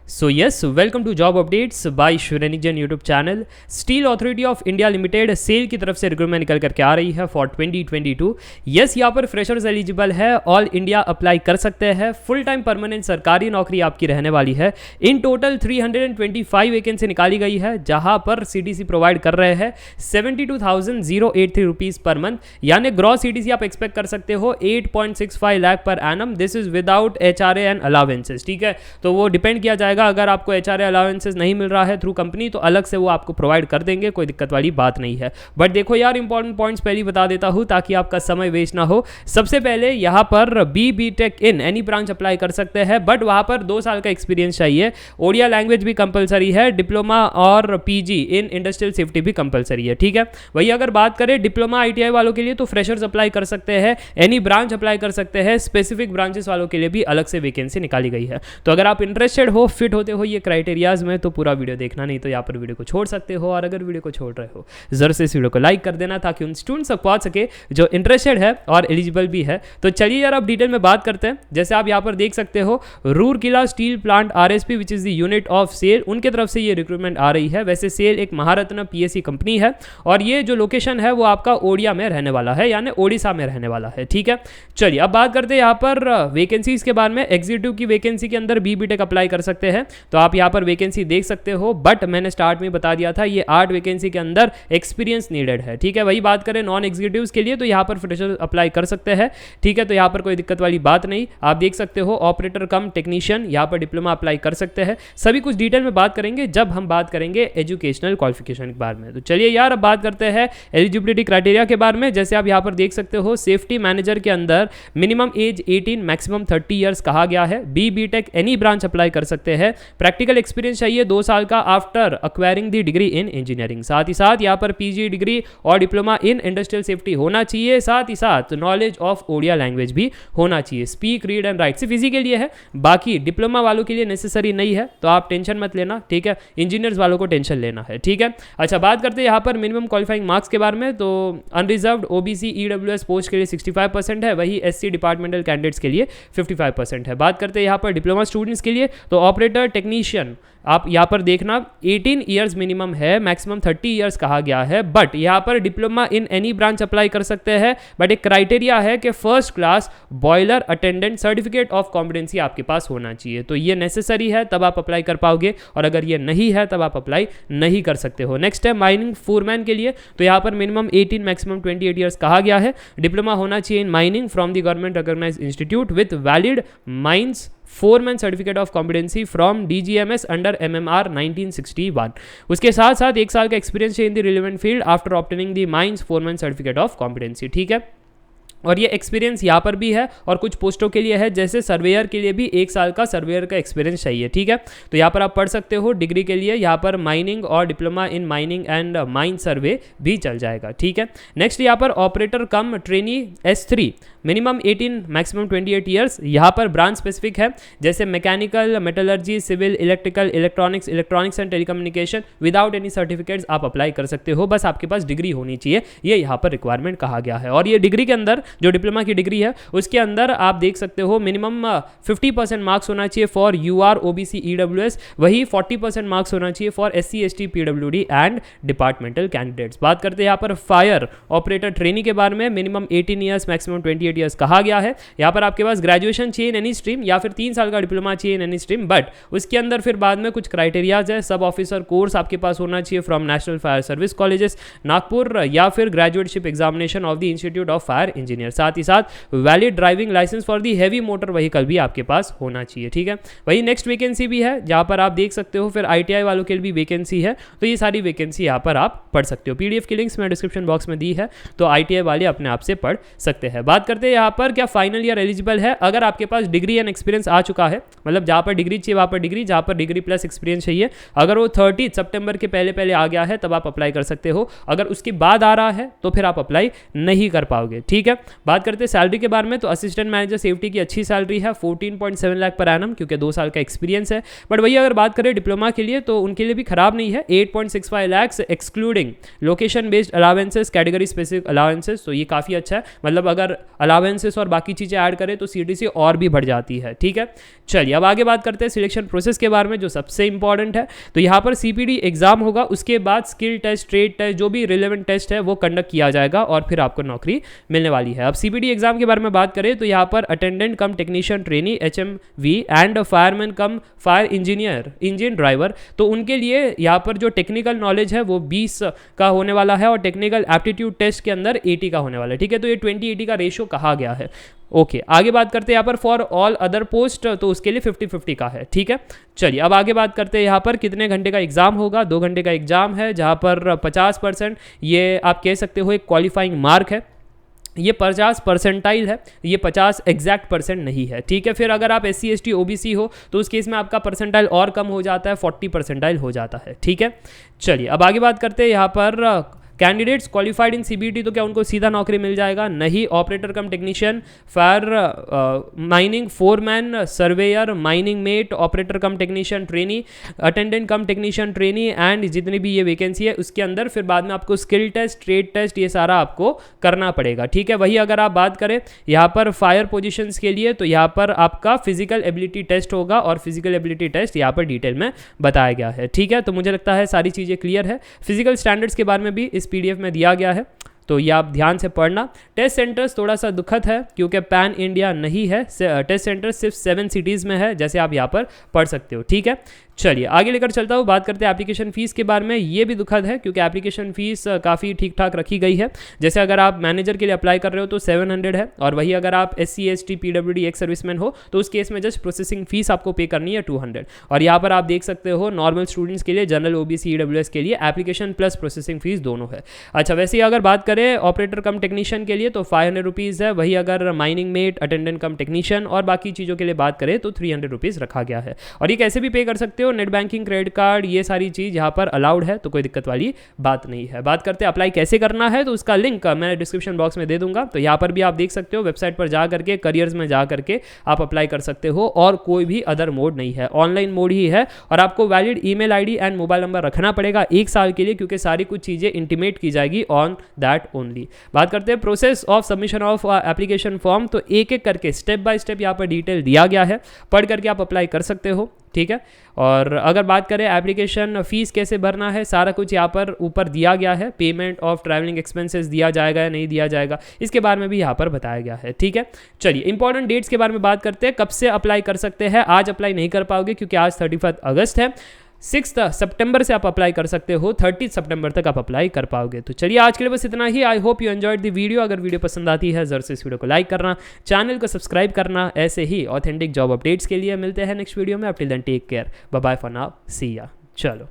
So yes, welcome to job updates by Shrenijan YouTube channel. Steel authority of India limited SAIL की तरफ से recruitment निकल करके आ रही है फॉर 2022। यस, यहाँ पर फ्रेशर्स एलिजिबल है, ऑल इंडिया अप्लाई कर सकते हैं। फुल टाइम परमानेंट सरकारी नौकरी आपकी रहने वाली है। इन टोटल 325 वैकेंसी निकाली गई है, जहाँ पर सीटीसी प्रोवाइड कर रहे हैं 72,083 रुपीज़ पर मंथ, यानी ग्रॉस सीटीसी आप एक्सपेक्ट कर सकते हो 8.65 lakh per annum. This is without HRA and allowances. ठीक है, तो वो डिपेंड किया जाएगा। अगर आपको एचआरए अलाउंसेस नहीं मिल रहा है थ्रू कंपनी तो अलग से वो आपको प्रोवाइड कर देंगे, कोई दिक्कत वाली बात नहीं है। बट देखो यार, इंपॉर्टेंट पॉइंट्स पहले बता देता हूं ताकि आपका समय वेस्ट ना हो। सबसे पहले यहां पर B.Tech in any branch apply कर सकते हैं, बट वहां पर 2 साल का एक्सपीरियंस चाहिए। ओडिया लैंग्वेज भी कंपलसरी है, डिप्लोमा और पीजी इन इंडस्ट्रियल सेफ्टी भी कंपलसरी है। ठीक है, वही अगर बात करें डिप्लोमा आईटीआई वालों के लिए तो फ्रेशर्स अप्लाई कर सकते हैं, एनी ब्रांच अप्लाई कर सकते हैं। स्पेसिफिक ब्रांचेस वालों के लिए भी अलग से वैकेंसी निकाली गई है। तो अगर आप इंटरेस्टेड हो, फिट होते हो ये क्राइटेरियाज में, तो पूरा वीडियो देखना, नहीं तो यहाँ पर वीडियो को छोड़ सकते हो। और अगर वीडियो को छोड़ रहे हो जरूर से इस वीडियो को लाइक कर देना ताकि उन स्टूडेंट्स तक पहुंच सके जो इंटरेस्टेड है और एलिजिबल भी है। तो चलिए यार, अब डिटेल में बात करते हैं। जैसे आप यहाँ पर देख सकते हो, Rourkela steel plant RSP which is the unit of SAIL, उनके तरफ से ये रिक्रूटमेंट आ रही है। वैसे सेल एक महारत्न पीएससी कंपनी है और ये जो लोकेशन है वो आपका ओडिया में रहने वाला है, यानी ओडिशा में रहने वाला है। ठीक है, चलिए अब बात करते हैं यहाँ पर वैकेंसीज के बारे में। एग्जीक्यूटिव की वैकेंसी के अंदर बी.टेक अप्लाई कर सकते हैं, तो आप यहाँ पर वैकेंसी देख सकते हो। बट मैंने स्टार्ट में बता दिया था ये 8 वैकेंसी के अंदर एक्सपीरियंस नीडेड है। ठीक है, वही बात करें नॉन एग्जीक्यूटिव्स के लिए तो यहाँ पर फ्रेशर अप्लाई कर सकते हैं। ठीक है, तो यहाँ पर कोई दिक्कत वाली बात नहीं। आप देख सकते हो ऑपरेटर कम टेक्नीशियन, यहाँ पर डिप्लोमा अप्लाई कर सकते हैं। सभी कुछ डिटेल में बात करेंगे जब हम बात करेंगे एजुकेशनल क्वालिफिकेशन के बारे में। तो चलिए यार, अब बात करते हैं एलिजिबिलिटी क्राइटेरिया के बारे में। जैसे आप यहाँ पर देख सकते हो, सेफ्टी मैनेजर के अंदर मिनिमम एज 18 मैक्सिमम 30 ईयर्स कहा गया है। बी.टेक एनी ब्रांच अप्लाई कर सकते हैं। प्रैक्टिकल एक्सपीरियंस चाहिए 2 साल का after acquiring the degree in engineering. साथ ही साथ यहाँ पर पीजी डिग्री और डिप्लोमा इन इंडस्ट्रियल सेफ्टी होना चाहिए। साथ ही साथ नॉलेज ऑफ ओडिया लैंग्वेज भी होना चाहिए। स्पीक, रीड एंड राइट सिर्फ इसी के लिए है, बाकी डिप्लोमा वालों के लिए नेसेसरी नहीं है, तो आप टेंशन मत लेना। ठीक है, इंजीनियर्स वालों को टेंशन लेना है। ठीक है, अच्छा बात करते हैं यहाँ पर मिनिमम क्वालिफाइंग मार्क्स के बारे में। तो अनरिजर्व्ड ओबीसी ईडब्ल्यूएस पोस्ट के लिए 65% है, वही एससी डिपार्टमेंटल कैंडिडेट्स के लिए 55% है। बात करते हैं यहाँ पर डिप्लोमा स्टूडेंट्स के लिए, तो ऑपरेटर टेक्नीशियन आप यहाँ पर देखना 18 ईयर्स मिनिमम है, मैक्सिमम 30 ईयर्स कहा गया है। बट यहाँ पर diploma in any branch apply कर सकते हैं, बट एक क्राइटेरिया है कि first class boiler attendant certificate of competency आपके पास होना चाहिए। तो ये नेसेसरी है, तब आप अप्लाई कर पाओगे, और अगर ये नहीं है तब आप अप्लाई नहीं कर सकते हो। नेक्स्ट है माइनिंग फोरमैन के लिए, तो यहाँ पर मिनिमम 18 मैक्सिमम 28 ईयर्स कहा गया है। डिप्लोमा होना चाहिए in mining from the government recognised institute with valid mines foreman certificate of competency from DGMS under MMR 1961। उसके साथ साथ 1 साल का experience in the relevant field after obtaining the mines foreman certificate of competency. ठीक है, और ये experience यहाँ पर भी है और कुछ पोस्टों के लिए है, जैसे सर्वेयर के लिए भी 1 साल का सर्वेयर का एक्सपीरियंस चाहिए। ठीक है, तो यहाँ पर आप पढ़ सकते हो डिग्री के लिए यहाँ पर माइनिंग और diploma in mining and mine survey भी चल जाएगा। ठीक है, नेक्स्ट यहाँ पर operator cum trainee S3 minimum 18 maximum 28 years. यहाँ पर ब्रांच स्पेसिफिक है, जैसे mechanical, metallurgy, civil, electrical, electronics and telecommunication. Without any certificates आप अप्लाई कर सकते हो, बस आपके पास डिग्री होनी चाहिए, ये यहाँ पर रिक्वायरमेंट कहा गया है। और ये डिग्री के अंदर जो डिप्लोमा की डिग्री है उसके अंदर आप देख सकते हो मिनिमम 50% मार्क्स होना चाहिए फॉर यूआर ओबीसी ईडब्ल्यूएस, वही 40% मार्क्स होना चाहिए for SC ST PWD and departmental candidates. बात करते हैं यहाँ पर फायर ऑपरेटर ट्रेनी के बारे में। मिनिमम 18 ईयर्स मैक्सिमम 28 ईयर्स कहा गया है। यहाँ पर आपके पास ग्रेजुएशन चाहिए इन एनी स्ट्रीम या फिर 3 साल का डिप्लोमा चाहिए इन एनी स्ट्रीम, बट उसके अंदर फिर बाद में कुछ क्राइटेरियाज है। सब ऑफिसर कोर्स आपके पास होना चाहिए from national fire service colleges Nagpur, या फिर graduateship examination of the institute of fire engineer. साथ ही साथ valid driving licence for the heavy motor vehicle भी आपके पास होना चाहिए। ठीक है, वही नेक्स्ट वैकेंसी भी है जहां पर आप देख सकते हो, फिर आईटीआई वालों के लिए भी वैकेंसी है। तो ये सारी वैकेंसी यहाँ पर आप पढ़ सकते हो। पीडीएफ की लिंक्स मैं डिस्क्रिप्शन बॉक्स में दी है, तो आईटीआई वाले अपने आप से पढ़ सकते हैं। बात करते हैं यहाँ पर क्या फाइनल ईयर एलिजिबल है। अगर आपके पास डिग्री एंड एक्सपीरियंस आ चुका है, मतलब जहाँ पर डिग्री चाहिए वहाँ पर डिग्री, जहाँ पर डिग्री प्लस एक्सपीरियंस चाहिए, अगर वो 30 सितंबर के पहले आ गया है तब आप अप्लाई कर सकते हो। अगर उसके बाद आ रहा है तो फिर आप अप्लाई नहीं कर पाओगे। ठीक है, बात करते हैं सैलरी के बारे में, तो असिस्टेंट मैनेजर सेफ्टी की अच्छी सैलरी है 14.7 लाख पर एनम, क्योंकि 2 साल का एक्सपीरियंस है। बट वही अगर बात करें डिप्लोमा के लिए तो उनके लिए भी खराब नहीं है, 8.65 lakh excluding location based allowances, category specific allowances, तो ये काफ़ी अच्छा है। मतलब अगर अलावेंसेस और बाकी चीज़ें ऐड करें तो CTC और भी बढ़ जाती है, ठीक है। चलिए अब आगे बात करते हैं सिलेक्शन प्रोसेस के बारे में, जो सबसे इंपॉर्टेंट है। तो यहाँ पर CPD एग्जाम होगा, उसके बाद स्किल टेस्ट, ट्रेड टेस्ट, जो भी रिलेवेंट टेस्ट है वो कंडक्ट किया जाएगा और फिर आपको नौकरी मिलने वाली है। अब CPD एग्जाम के बारे में बात करें तो यहाँ पर attendant come technician trainee HMV and fireman come fire engineer engine driver, तो उनके लिए यहाँ पर जो टेक्निकल नॉलेज है वो 20 का होने वाला है और टेक्निकल एप्टीट्यूड टेस्ट के अंदर 80 का होने वाला है, ठीक है। तो ये 20-80 का रेशियो कहा गया है। ओके आगे बात करते हैं यहाँ पर फॉर ऑल अदर पोस्ट, तो उसके लिए 50-50 का है, ठीक है। चलिए अब आगे बात करते हैं यहाँ पर कितने घंटे का एग्जाम होगा। 2 घंटे का एग्जाम है, जहाँ पर 50% ये आप कह सकते हो एक क्वालिफाइंग मार्क है। ये 50 परसेंटाइल है, ये 50 एग्जैक्ट परसेंट नहीं है, ठीक है। फिर अगर आप SC ST OBC हो तो उस केस में आपका परसेंटाइल और कम हो जाता है, 40 परसेंटाइल हो जाता है, ठीक है। चलिए अब आगे बात करते हैं यहाँ पर कैंडिडेट्स क्वालिफाइड इन CBT, तो क्या उनको सीधा नौकरी मिल जाएगा? नहीं। Operator come technician, fire mining foreman, surveyor, mining met, operator come technician trainee, attendant come technician trainee and जितनी भी ये वैकेंसी है उसके अंदर फिर बाद में आपको स्किल टेस्ट, ट्रेड टेस्ट, ये सारा आपको करना पड़ेगा, ठीक है। वही अगर आप बात करें यहाँ पर फायर पोजिशंस के लिए तो यहाँ पर आपका फिजिकल एबिलिटी टेस्ट होगा और फिजिकल एबिलिटी टेस्ट यहाँ पर डिटेल में बताया गया है, ठीक है। तो मुझे लगता है सारी चीज़ें क्लियर है। फिजिकल स्टैंडर्ड्स के बारे में भी इस PDF में दिया गया है, तो ये आप ध्यान से पढ़ना। टेस्ट सेंटर्स थोड़ा सा दुखद है क्योंकि पैन इंडिया नहीं है, टेस्ट सेंटर सिर्फ 7 सिटीज़ में है, जैसे आप यहाँ पर पढ़ सकते हो, ठीक है। चलिए आगे लेकर चलता हूँ, बात करते हैं एप्लीकेशन फ़ीस के बारे में। ये भी दुखद है क्योंकि एप्लीकेशन फ़ीस काफ़ी ठीक ठाक रखी गई है। जैसे अगर आप मैनेजर के लिए अप्लाई कर रहे हो तो 700 है, और वही अगर आप SC ST PWD ex serviceman हो तो उस केस में जस्ट प्रोसेसिंग फीस आपको पे करनी है 200। और यहाँ पर आप देख सकते हो नॉर्मल स्टूडेंट्स के लिए, जनरल OBC EWS के लिए एप्लीकेशन प्लस प्रोसेसिंग फीस दोनों है। अच्छा वैसे ही अगर बात करें ऑपरेटर कम टेक्नीशियन के लिए तो 500 रुपीज़ है, वही अगर माइनिंग मेट, अटेंडेंट कम टेक्नीशियन और बाकी चीज़ों के लिए बात करें तो 300 रुपीज़ रखा गया है। और ये कैसे भी पे कर सकते हो, नेट बैंकिंग, क्रेडिट कार्ड, ये सारी चीज़ यहाँ पर अलाउड है, तो कोई दिक्कत वाली बात नहीं है। बात करते हैं अप्लाई कैसे करना है, तो उसका लिंक मैं डिस्क्रिप्शन बॉक्स में दे दूंगा। तो यहाँ पर भी आप देख सकते हो, वेबसाइट पर जा करके करियर्स में जा करके आप अप्लाई कर सकते हो, और कोई भी अदर मोड नहीं है, ऑनलाइन मोड ही है। और आपको valid email ID and mobile number रखना पड़ेगा 1 साल के लिए, क्योंकि सारी कुछ चीज़ें इंटीमेट की जाएगी ऑन दैट ओनली। बात करते हैं process of submission of application form, तो एक एक करके स्टेप बाय स्टेप यहाँ पर डिटेल दिया गया है, पढ़ करके आप अप्लाई कर सकते हो, ठीक है। और अगर बात करें एप्लीकेशन फ़ीस कैसे भरना है, सारा कुछ यहाँ पर ऊपर दिया गया है। पेमेंट ऑफ ट्रैवलिंग एक्सपेंसेस दिया जाएगा या नहीं दिया जाएगा, इसके बारे में भी यहाँ पर बताया गया है, ठीक है। चलिए इंपॉर्टेंट डेट्स के बारे में बात करते हैं, कब से अप्लाई कर सकते हैं। आज अप्लाई नहीं कर पाओगे क्योंकि आज 31 अगस्त है, 6 सितंबर से आप अप्लाई कर सकते हो, 30 सितंबर तक आप अप्लाई कर पाओगे। तो चलिए आज के लिए बस इतना ही। I hope you enjoyed the video. अगर वीडियो पसंद आती है ज़रूर से इस वीडियो को लाइक करना, चैनल को सब्सक्राइब करना। ऐसे ही ऑथेंटिक जॉब अपडेट्स के लिए मिलते हैं नेक्स्ट वीडियो में। Up till then take care, bye bye for now, see ya. चलो।